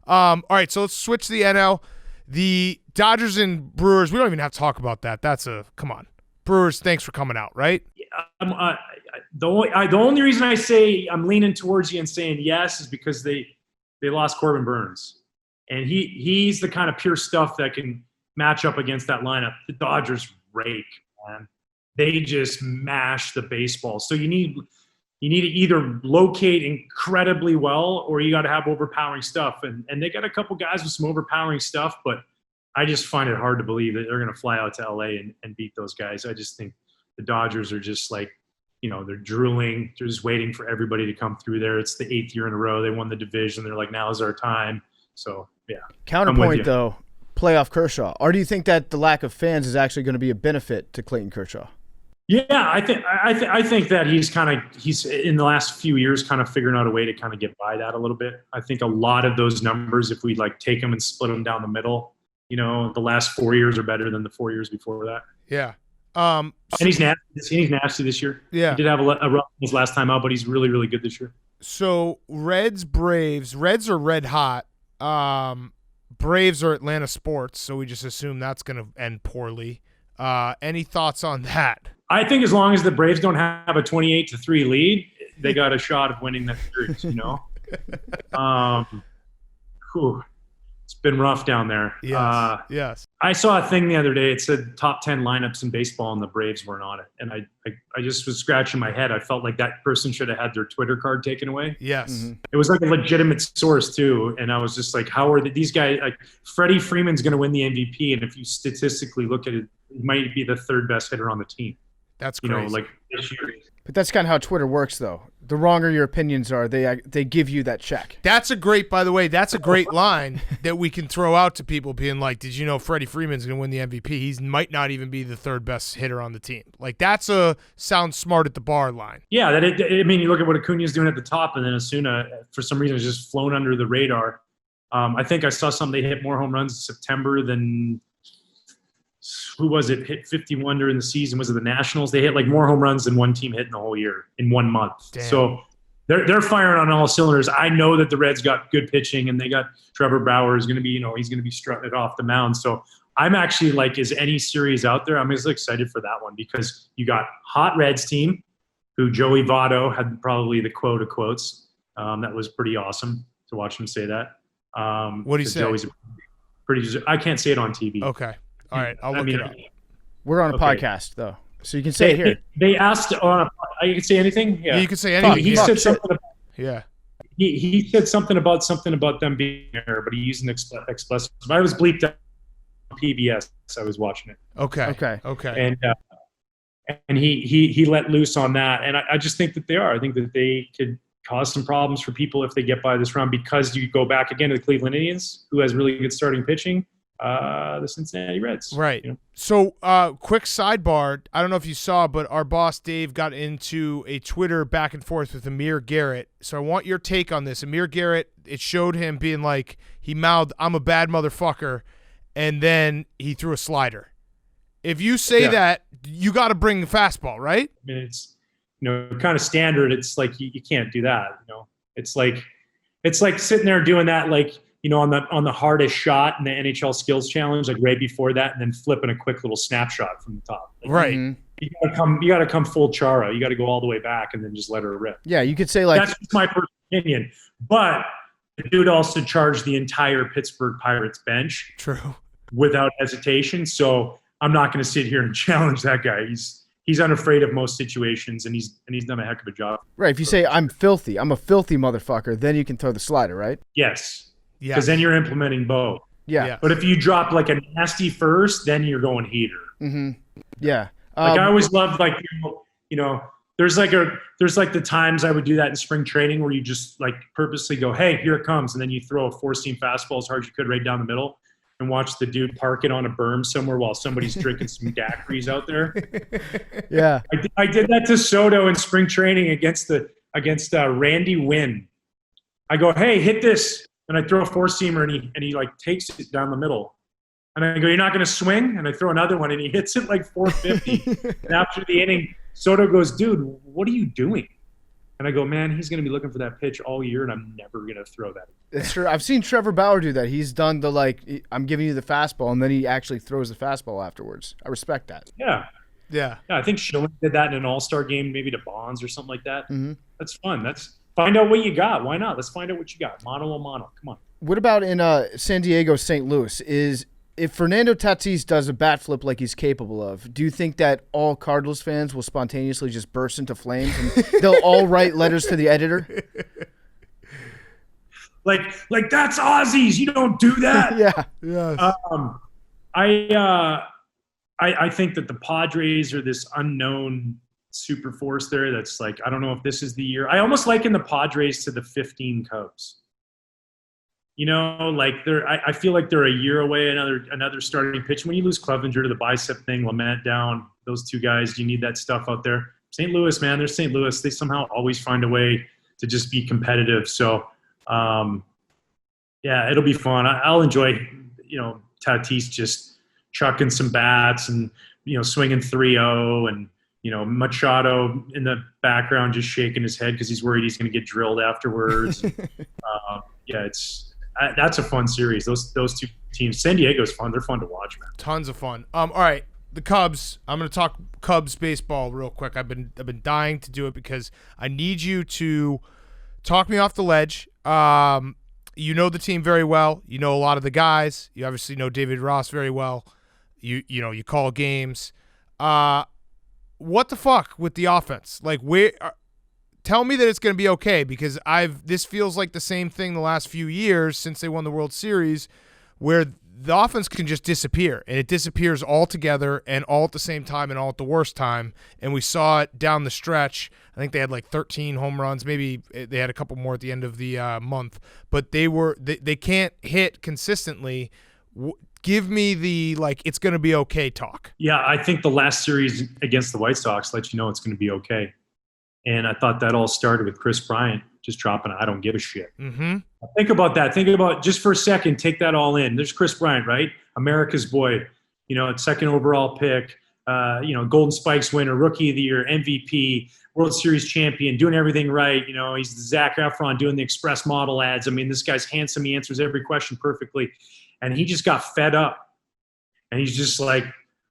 All right, so let's switch to the NL. The Dodgers and Brewers, we don't even have to talk about that. Come on. Brewers, thanks for coming out, right? The only reason I say I'm leaning towards you and saying yes is because they lost Corbin Burns. And he's the kind of pure stuff that can match up against that lineup. The Dodgers rake, man. They just mash the baseball. So you need to either locate incredibly well or you got to have overpowering stuff. And they got a couple guys with some overpowering stuff, but I just find it hard to believe that they're going to fly out to LA and beat those guys. I just think the Dodgers are just like, they're drooling. They're just waiting for everybody to come through there. It's the 8th year in a row. They won the division. They're like, now is our time. So, yeah. Counterpoint, though, playoff Kershaw. Or do you think that the lack of fans is actually going to be a benefit to Clayton Kershaw? Yeah, I think that he's in the last few years kind of figuring out a way to kind of get by that a little bit. I think a lot of those numbers, if we take them and split them down the middle, the last 4 years are better than the 4 years before that. Yeah. And he's nasty this year. Yeah. He did have a rough his last time out, but he's really, really good this year. So Reds, Braves. Reds are red hot. Braves are Atlanta sports, so we just assume that's going to end poorly. Any thoughts on that? I think as long as the Braves don't have a 28-3 lead, they got a shot of winning that series, It's been rough down there. Yes. Yes. I saw a thing the other day. It said top 10 lineups in baseball, and the Braves weren't on it. And I just was scratching my head. I felt like that person should have had their Twitter card taken away. Yes. Mm-hmm. It was like a legitimate source, too. And I was just like, how are these guys? Freddie Freeman's going to win the MVP. And if you statistically look at it, he might be the third best hitter on the team. That's crazy. This year. But that's kind of how Twitter works, though. The wronger your opinions are, they give you that check. That's a great line that we can throw out to people being like, did you know Freddie Freeman's going to win the MVP? He might not even be the third best hitter on the team. That's a sound smart at the bar line. Yeah, you look at what Acuna's doing at the top, and then Osuna, for some reason, has just flown under the radar. I think I saw something, they hit more home runs in September than – who was it? Hit 51 during the season. Was it the Nationals? They hit more home runs than one team hit in the whole year in 1 month. Damn. So they're firing on all cylinders. I know that the Reds got good pitching, and they got Trevor Bauer is going to be, he's going to be strutting it off the mound. So I'm actually is any series out there? I'm just excited for that one because you got hot Reds team, who Joey Votto had probably the quote of quotes. That was pretty awesome to watch him say that. What do you say? Joey's I can't say it on TV. Okay. All right, I'll look it up. We're on a podcast, though, so you can say it here. They asked on you can say anything? Yeah, you can say anything. He said something about, yeah. He said something about them being there, but he used an explicit. I was bleeped out on PBS. I was watching it. Okay. And he let loose on that, and I just think that they are. I think that they could cause some problems for people if they get by this round because you go back again to the Cleveland Indians, who has really good starting pitching. The Cincinnati Reds. Right. So, quick sidebar. I don't know if you saw, but our boss Dave got into a Twitter back and forth with Amir Garrett. So I want your take on this. Amir Garrett, it showed him being he mouthed, "I'm a bad motherfucker," and then he threw a slider. If you say that, you got to bring the fastball, right? I mean, it's kind of standard. It's you can't do that. It's like sitting there doing that on the hardest shot in the NHL Skills Challenge, right before that, and then flipping a quick little snapshot from the top. Right. You got to come full Chara. You got to go all the way back and then just let her rip. Yeah, you could say that's just my personal opinion. But the dude also charged the entire Pittsburgh Pirates bench. True. Without hesitation. So I'm not going to sit here and challenge that guy. He's unafraid of most situations, and he's done a heck of a job. Right. If you say I'm filthy, I'm a filthy motherfucker, then you can throw the slider, right? Yes. Yeah. Because then you're implementing both. Yeah. But if you drop a nasty first, then you're going heater. Mm-hmm. Yeah. I always loved there's the times I would do that in spring training where you just purposely go, hey, here it comes, and then you throw a 4-seam fastball as hard as you could right down the middle and watch the dude park it on a berm somewhere while somebody's drinking some daiquiris out there. Yeah. I did that to Soto in spring training against Randy Wynn. I go, hey, hit this. And I throw a 4-seamer and he takes it down the middle. And I go, you're not going to swing? And I throw another one and he hits it 450. And after the inning, Soto goes, dude, what are you doing? And I go, man, he's going to be looking for that pitch all year, and I'm never going to throw that. It's true. I've seen Trevor Bauer do that. He's done the I'm giving you the fastball, and then he actually throws the fastball afterwards. I respect that. Yeah. Yeah. I think Schilling did that in an all-star game, maybe to Bonds or something like that. Mm-hmm. That's fun. Find out what you got. Why not? Let's find out what you got. Mono a mono. Come on. What about in San Diego, St. Louis? If Fernando Tatis does a bat flip like he's capable of, do you think that all Cardinals fans will spontaneously just burst into flames and they'll all write letters to the editor? Like that's Aussies. You don't do that. Yeah. Yes. I think that the Padres are this unknown super force there. That's like, I don't know if this is the year. I almost liken the Padres to the 15 Cubs. You know, like I feel like they're a year away, another starting pitch. When you lose Clevenger to the bicep thing, Lamet down, those two guys, you need that stuff out there. St. Louis, man, they're St. Louis. They somehow always find a way to just be competitive. So, yeah, it'll be fun. I'll enjoy, Tatis just chucking some bats and, swinging 3-0 and, Machado in the background just shaking his head because he's worried he's going to get drilled afterwards. Yeah, that's a fun series. Those two teams. San Diego's fun. They're fun to watch, man. Tons of fun. All right, the Cubs. I'm going to talk Cubs baseball real quick. I've been dying to do it because I need you to talk me off the ledge. You know the team very well. You know a lot of the guys. You obviously know David Ross very well. You call games. What the fuck with the offense? Like, tell me that it's going to be okay, because this feels like the same thing the last few years since they won the World Series, where the offense can just disappear, and it disappears all together and all at the same time and all at the worst time. And we saw it down the stretch. I think they had like 13 home runs. Maybe they had a couple more at the end of the month, but they can't hit consistently. Give me the it's going to be okay talk. Yeah, I think the last series against the White Sox let you know it's going to be okay. And I thought that all started with Chris Bryant just dropping I don't give a shit. Mm-hmm. Think about that. Think about, just for a second, take that all in. There's Chris Bryant, right? America's boy, second overall pick, Golden Spikes winner, Rookie of the Year, MVP, World Series champion, doing everything right. He's the Zac Efron doing the Express model ads. I mean, this guy's handsome. He answers every question perfectly. And he just got fed up. And he's just like,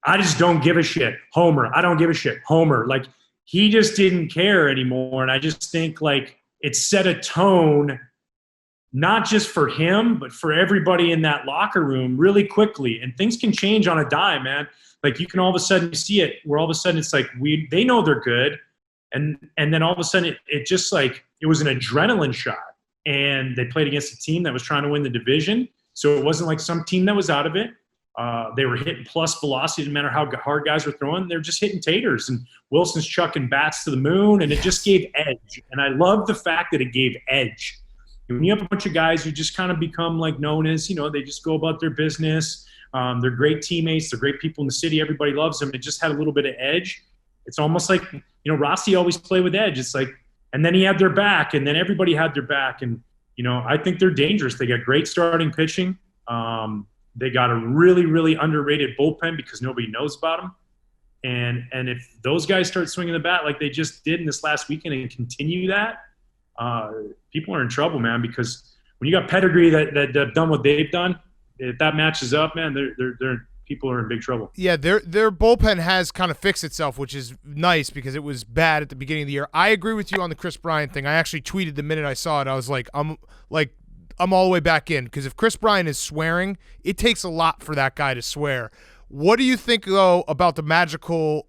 I just don't give a shit. Homer. I don't give a shit. Homer. Like, he just didn't care anymore. And I just think it set a tone, not just for him, but for everybody in that locker room really quickly. And things can change on a dime, man. Like, you can all of a sudden see it where all of a sudden it's like they know they're good. And then all of a sudden it just it was an adrenaline shot. And they played against a team that was trying to win the division. So it wasn't like some team that was out of it. They were hitting plus velocity, no matter how hard guys were throwing. They're just hitting taters, and Wilson's chucking bats to the moon, and it just gave edge. And I love the fact that it gave edge. When you have a bunch of guys who just kind of become known as, they just go about their business. They're great teammates. They're great people in the city. Everybody loves them. It just had a little bit of edge. It's almost like, Rossi always played with edge. It's like, and then he had their back, and then everybody had their back. And, I think they're dangerous. They got great starting pitching. They got a really, really underrated bullpen because nobody knows about them. And if those guys start swinging the bat like they just did in this last weekend and continue that, people are in trouble, man, because when you got pedigree that have done what they've done, if that matches up, man, they're people are in big trouble. Yeah, their bullpen has kind of fixed itself, which is nice because it was bad at the beginning of the year. I agree with you on the Chris Bryant thing. I actually tweeted the minute I saw it. I was like, I'm all the way back in, because if Chris Bryant is swearing, it takes a lot for that guy to swear. What do you think, though, about the magical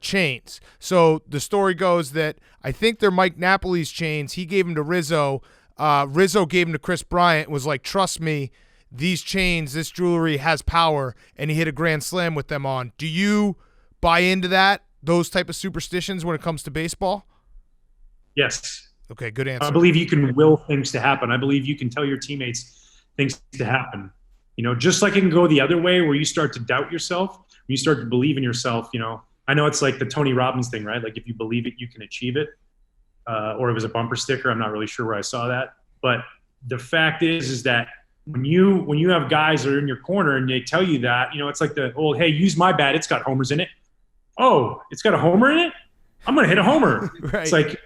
chains? So the story goes that I think they're Mike Napoli's chains. He gave them to Rizzo. Rizzo gave them to Chris Bryant, was like, trust me, these chains, this jewelry has power, and he hit a grand slam with them on. Do you buy into that, those type of superstitions when it comes to baseball? Yes. Okay, good answer. I believe you can will things to happen. I believe you can tell your teammates things to happen. Just like it can go the other way where you start to doubt yourself, when you start to believe in yourself, I know it's like the Tony Robbins thing, right? Like, if you believe it, you can achieve it. Or it was a bumper sticker. I'm not really sure where I saw that. But the fact is that when you have guys that are in your corner and they tell you that, it's like the old, hey, use my bat. It's got homers in it. Oh, it's got a homer in it? I'm going to hit a homer. Right. It's like,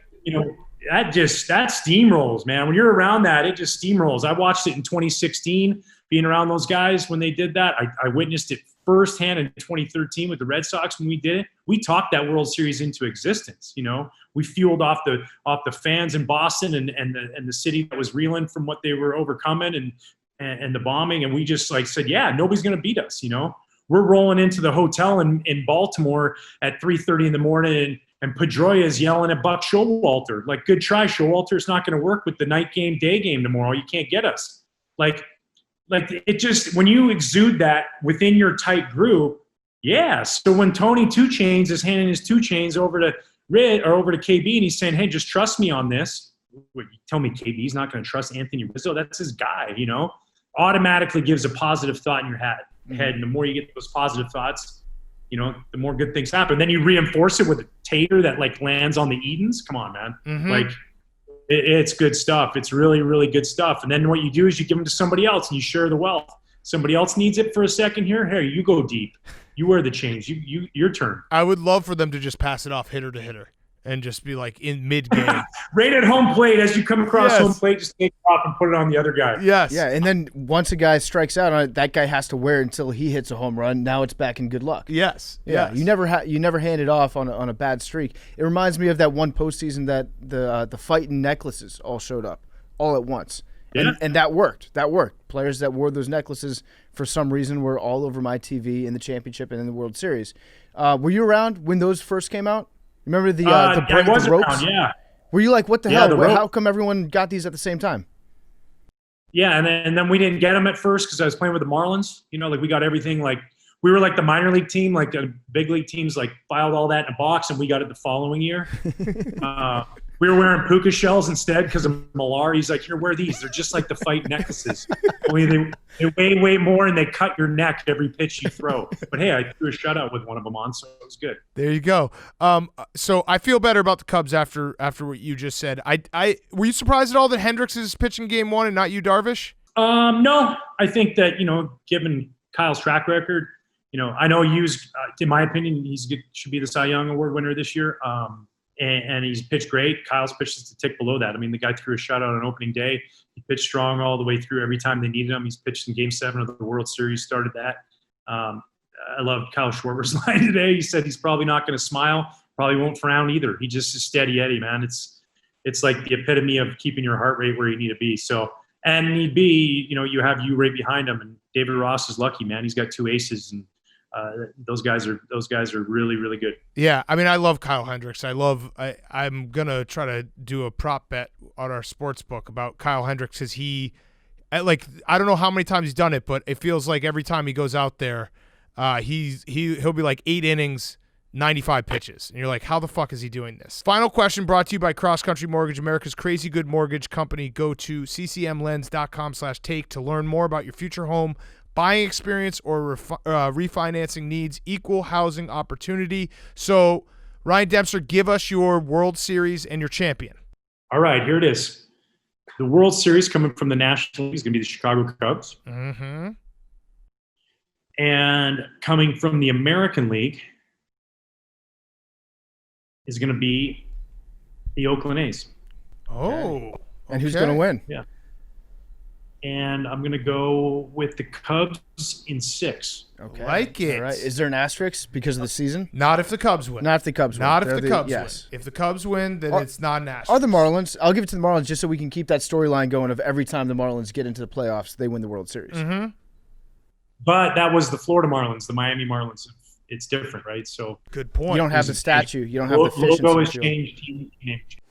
that steamrolls, man. When you're around that, it just steamrolls. I watched it in 2016, being around those guys when they did that. I witnessed it firsthand in 2013 with the Red Sox when we did it. We talked that World Series into existence. We fueled off the fans in Boston and the city that was reeling from what they were overcoming and the bombing, and we just like said, yeah, nobody's going to beat us. We're rolling into the hotel in Baltimore at 3:30 in the morning, and Pedroia is yelling at Buck Showalter, like, good try, Showalter. It's not going to work with the night game, day game tomorrow. You can't get us. Like it just, when you exude that within your tight group, yeah. So when Tony Two Chains is handing his 2 chains over to Rid or over to KB, and he's saying, hey, just trust me on this. What, you tell me KB's not going to trust Anthony Rizzo? That's his guy, automatically gives a positive thought in your head. And the more you get those positive thoughts, the more good things happen. Then you reinforce it with a tater that like lands on the Edens. Come on, man. Mm-hmm. Like it's good stuff. It's really, really good stuff. And then what you do is you give them to somebody else and you share the wealth. Somebody else needs it for a second here. Here, you go deep. You wear the chains. Your turn. I would love for them to just pass it off hitter to hitter and just be like in mid-game. Right at home plate, as you come across home plate, just take it off and put it on the other guy. Yes. Yeah, and then once a guy strikes out on it, that guy has to wear it until he hits a home run. Now it's back in good luck. Yes. Yeah. Yes. You never hand it off on a bad streak. It reminds me of that one postseason that the fighting necklaces all showed up all at once. Yeah. And that worked. That worked. Players that wore those necklaces for some reason were all over my TV in the championship and in the World Series. Were you around when those first came out? Remember the ropes? Around, yeah. Were you like, what the hell? How come everyone got these at the same time? Yeah, and then we didn't get them at first because I was playing with the Marlins. Like we got everything, like we were like the minor league team, like the big league teams like filed all that in a box and we got it the following year. We were wearing puka shells instead because of Millar. He's like, here, wear these. They're just like the fight necklaces. Only they weigh way more and they cut your neck every pitch you throw. But hey, I threw a shutout with one of them on, so it was good. There you go. So I feel better about the Cubs after what you just said. I were you surprised at all that Hendricks is pitching game 1 and not you, Darvish? No, I think that given Kyle's track record, I know Hughes, in my opinion, should be the Cy Young Award winner this year. And he's pitched great. Kyle's pitched just a tick below that. I mean, the guy threw a shutout on opening day. He pitched strong all the way through every time they needed him. He's pitched in Game 7 of the World Series, started that. I love Kyle Schwarber's line today. He said he's probably not going to smile, probably won't frown either. He just is steady Eddie, man. It's like the epitome of keeping your heart rate where you need to be. So, and need be, you have you right behind him. And David Ross is lucky, man. He's got 2 aces, and those guys are really, really good. Yeah, I mean, I love Kyle Hendricks. I'm gonna try to do a prop bet on our sports book about Kyle Hendricks because I don't know how many times he's done it, but it feels like every time he goes out there, he'll be like 8 innings, 95 pitches, and you're like, how the fuck is he doing this? Final question brought to you by Cross Country Mortgage, America's crazy good mortgage company. Go to ccmlens.com/take to learn more about your future home buying experience or refinancing needs, equal housing opportunity. So, Ryan Dempster, give us your World Series and your champion. All right, here it is. The World Series coming from the National League is going to be the Chicago Cubs. Mm-hmm. And coming from the American League is going to be the Oakland A's. Oh. And who's going to win? Yeah. And I'm going to go with the Cubs in 6. Okay. Like it. All right. Is there an asterisk because of the season? Not if the Cubs win. Not if the Cubs win. Not if the Cubs win. If the Cubs win, then it's not an asterisk. Are the Marlins? I'll give it to the Marlins just so we can keep that storyline going of every time the Marlins get into the playoffs, they win the World Series. Mm-hmm. But that was the Florida Marlins, the Miami Marlins. It's different, right? So good point. You don't have the statue. You don't have the fish. Logo is changed. Team name changed.